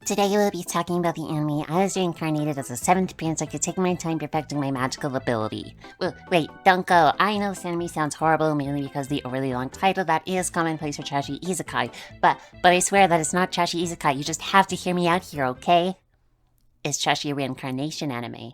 Today we'll be talking about the anime I was reincarnated as a 7th appearance so I could take my time perfecting my magical ability. Well, wait, don't go. I know this anime sounds horrible mainly because the overly long title that is commonplace for trashy isekai, but I swear that it's not trashy isekai, you just have to hear me out here, okay? It's trashy reincarnation anime.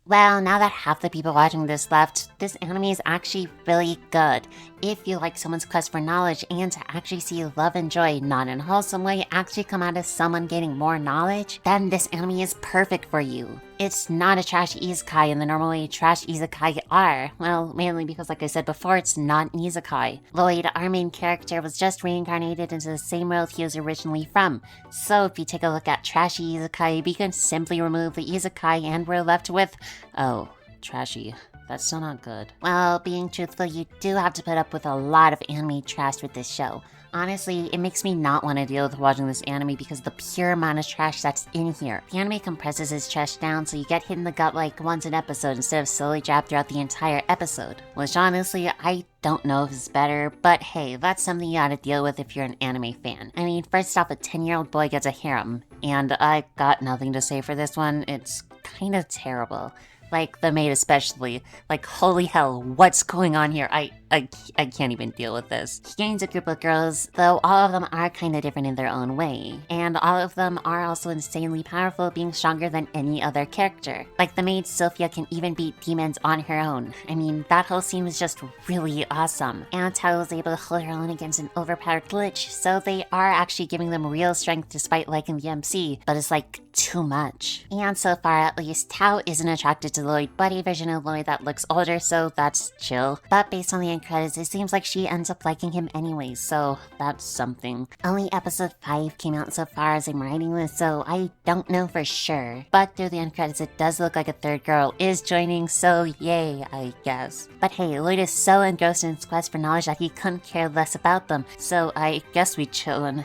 Well, now that half the people watching this left, this anime is actually really good. If you like someone's quest for knowledge and to actually see love and joy, not in a wholesome way, actually come out as someone getting more knowledge, then this anime is perfect for you. It's not a trash isekai in the normal way trash isekai are. Well, mainly because like I said before, it's not an isekai. Lloyd, our main character, was just reincarnated into the same world he was originally from. So if you take a look at trashy isekai, we can simply remove the isekai and we're left with, oh, trashy. That's still not good. Well, being truthful, you do have to put up with a lot of anime trash with this show. Honestly, it makes me not want to deal with watching this anime because of the pure amount of trash that's in here. The anime compresses its trash down so you get hit in the gut like once an episode instead of slowly jabbed throughout the entire episode. Which honestly, I don't know if it's better, but hey, that's something you gotta deal with if you're an anime fan. I mean, first off, a 10-year-old boy gets a harem, and I got nothing to say for this one. It's kinda terrible. Like, the maid especially. Like, holy hell, what's going on here? I can't even deal with this. He gains a group of girls, though all of them are kind of different in their own way. And all of them are also insanely powerful, being stronger than any other character. Like, the maid Sophia can even beat demons on her own. I mean, that whole scene was just really awesome. And Tao was able to hold her own against an overpowered glitch, so they are actually giving them real strength despite liking the MC, but it's like too much. And so far at least, Tao isn't attracted to Lloyd, but a version of Lloyd that looks older, so that's chill. But based on the end credits, it seems like she ends up liking him anyways, so that's something. Only episode 5 came out so far as I'm writing this, so I don't know for sure. But through the end credits, it does look like a third girl is joining, so yay, I guess. But hey, Lloyd is so engrossed in his quest for knowledge that he couldn't care less about them, so I guess we chillin'.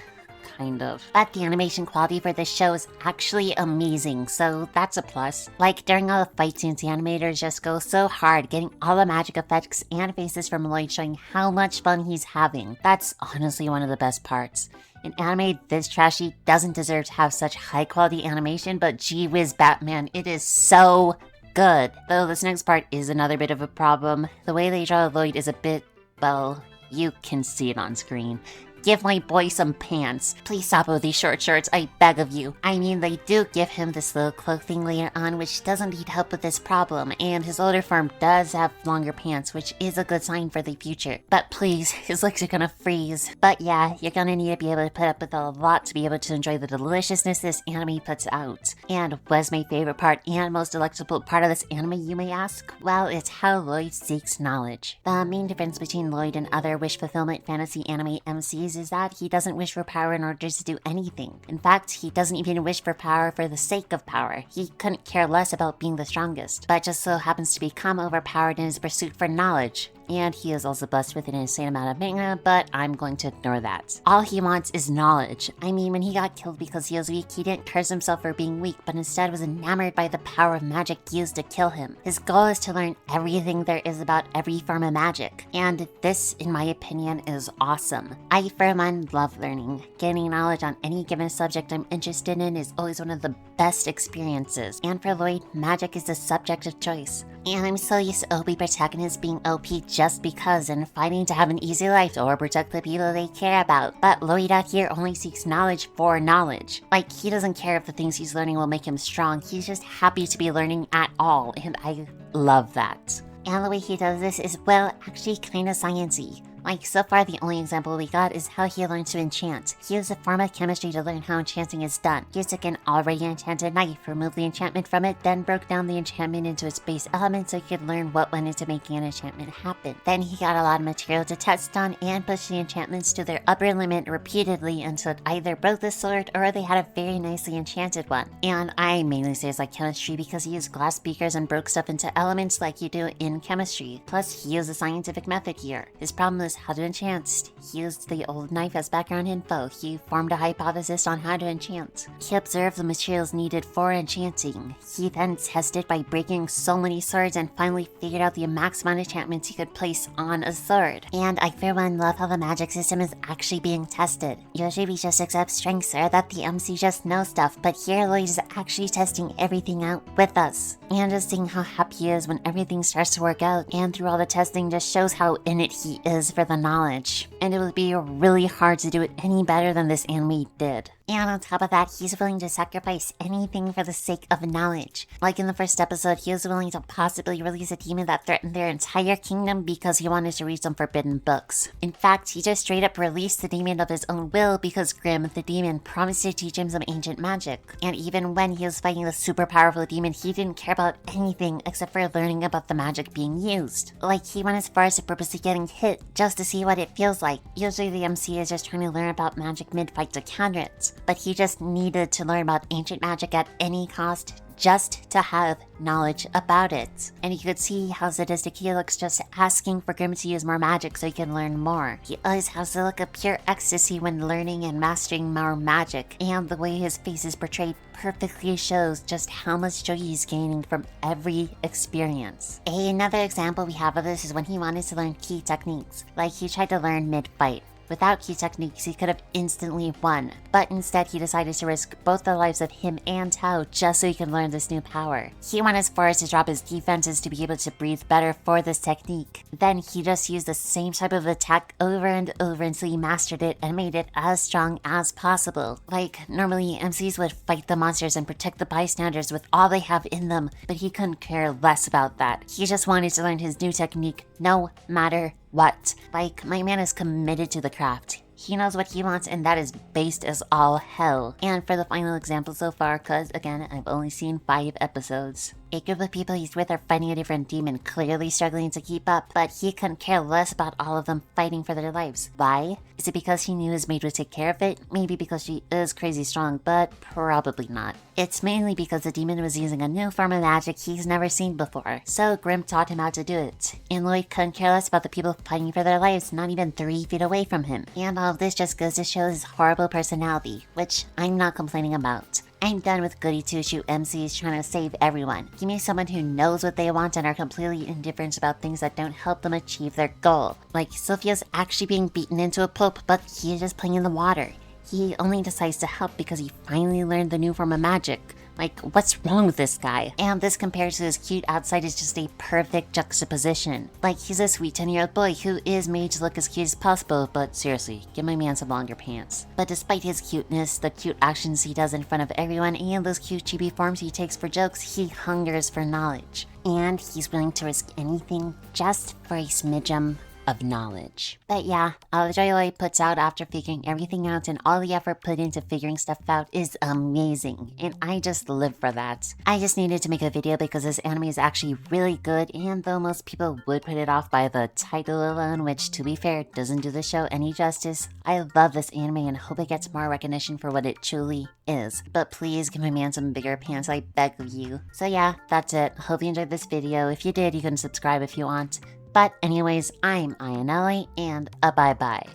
Kind of. But the animation quality for this show is actually amazing, so that's a plus. Like, during all the fight scenes, the animators just go so hard, getting all the magic effects and faces from Lloyd showing how much fun he's having. That's honestly one of the best parts. An anime this trashy doesn't deserve to have such high quality animation, but gee whiz Batman, it is so good. Though this next part is another bit of a problem. The way they draw Lloyd is a bit, well, you can see it on screen. Give my boy some pants. Please stop with these short shorts, I beg of you. I mean, they do give him this little cloak thing later on, which doesn't need help with this problem, and his older form does have longer pants, which is a good sign for the future. But please, his legs are gonna freeze. But yeah, you're gonna need to be able to put up with a lot to be able to enjoy the deliciousness this anime puts out. And what's my favorite part and most delectable part of this anime, you may ask? Well, it's how Lloyd seeks knowledge. The main difference between Lloyd and other wish fulfillment fantasy anime MCs is that he doesn't wish for power in order to do anything. In fact, he doesn't even wish for power for the sake of power. He couldn't care less about being the strongest, but just so happens to become overpowered in his pursuit for knowledge. And he is also blessed with an insane amount of mana, but I'm going to ignore that. All he wants is knowledge. I mean, when he got killed because he was weak, he didn't curse himself for being weak, but instead was enamored by the power of magic used to kill him. His goal is to learn everything there is about every form of magic. And this, in my opinion, is awesome. I, for one, love learning. Gaining knowledge on any given subject I'm interested in is always one of the best experiences. And for Lloyd, magic is the subject of choice. And I'm so used to OP protagonists being OP just because and fighting to have an easy life or protect the people they care about. But Lloyd out here only seeks knowledge for knowledge. Like, he doesn't care if the things he's learning will make him strong, he's just happy to be learning at all, and I love that. And the way he does this is, well, actually kinda sciencey. Like, so far the only example we got is how he learned to enchant. He used a form of chemistry to learn how enchanting is done. He took an already enchanted knife, removed the enchantment from it, then broke down the enchantment into its base element so he could learn what went into making an enchantment happen. Then he got a lot of material to test on and pushed the enchantments to their upper limit repeatedly until it either broke the sword or they had a very nicely enchanted one. And I mainly say it's like chemistry because he used glass beakers and broke stuff into elements like you do in chemistry. Plus, he used a scientific method here. His problem is knows how to enchant. He used the old knife as background info. He formed a hypothesis on how to enchant. He observed the materials needed for enchanting. He then tested by breaking so many swords and finally figured out the max amount of enchantments he could place on a sword. And I for one love how the magic system is actually being tested. Usually we just accept strengths or that the MC just knows stuff, but here Lloyd is actually testing everything out with us. And just seeing how happy he is when everything starts to work out, and through all the testing just shows how in it he is for the knowledge. And it would be really hard to do it any better than this anime did. And on top of that, he's willing to sacrifice anything for the sake of knowledge. Like in the first episode, he was willing to possibly release a demon that threatened their entire kingdom because he wanted to read some forbidden books. In fact, he just straight up released the demon of his own will because Grimm, the demon, promised to teach him some ancient magic. And even when he was fighting the super powerful demon, he didn't care about anything except for learning about the magic being used. Like, he went as far as to purposely getting hit just to see what it feels like. Usually the MC is just trying to learn about magic mid-fight to counter it, but he just needed to learn about ancient magic at any cost just to have knowledge about it. And you could see how sadistic he looks just asking for Grimm to use more magic so he can learn more. He always has the look of pure ecstasy when learning and mastering more magic, and the way his face is portrayed perfectly shows just how much joy he's gaining from every experience. Another example we have of this is when he wanted to learn key techniques. Like, he tried to learn mid-fight. Without key techniques, he could have instantly won, but instead he decided to risk both the lives of him and Tao just so he could learn this new power. He went as far as to drop his defenses to be able to breathe better for this technique. Then he just used the same type of attack over and over until he mastered it and made it as strong as possible. Like, normally MCs would fight the monsters and protect the bystanders with all they have in them, but he couldn't care less about that. He just wanted to learn his new technique no matter what. Like, my man is committed to the craft. He knows what he wants, and that is based as all hell. And for the final example so far, cause again, I've only seen 5 episodes. A group of people he's with are fighting a different demon, clearly struggling to keep up, but he couldn't care less about all of them fighting for their lives. Why? Is it because he knew his maid would take care of it? Maybe because she is crazy strong, but probably not. It's mainly because the demon was using a new form of magic he's never seen before, so Grimm taught him how to do it. And Lloyd couldn't care less about the people fighting for their lives not even 3 feet away from him. And all of this just goes to show his horrible personality, which I'm not complaining about. I'm done with goody two-shoe MCs trying to save everyone. Give me someone who knows what they want and are completely indifferent about things that don't help them achieve their goal. Like, Sophia's actually being beaten into a pulp, but he's just playing in the water. He only decides to help because he finally learned the new form of magic. Like, what's wrong with this guy? And this compared to his cute outside is just a perfect juxtaposition. Like, he's a sweet 10-year-old boy who is made to look as cute as possible, but seriously, give my man some longer pants. But despite his cuteness, the cute actions he does in front of everyone, and those cute chibi forms he takes for jokes, he hungers for knowledge. And he's willing to risk anything just for a smidgen of knowledge. But yeah, all the joy Lloyd puts out after figuring everything out and all the effort put into figuring stuff out is amazing, and I just live for that. I just needed to make a video because this anime is actually really good, and though most people would put it off by the title alone, which to be fair doesn't do the show any justice, I love this anime and hope it gets more recognition for what it truly is. But please give my man some bigger pants, I beg of you. So yeah, that's it. Hope you enjoyed this video. If you did, you can subscribe if you want. But anyways, I'm Ayanelli, and bye-bye.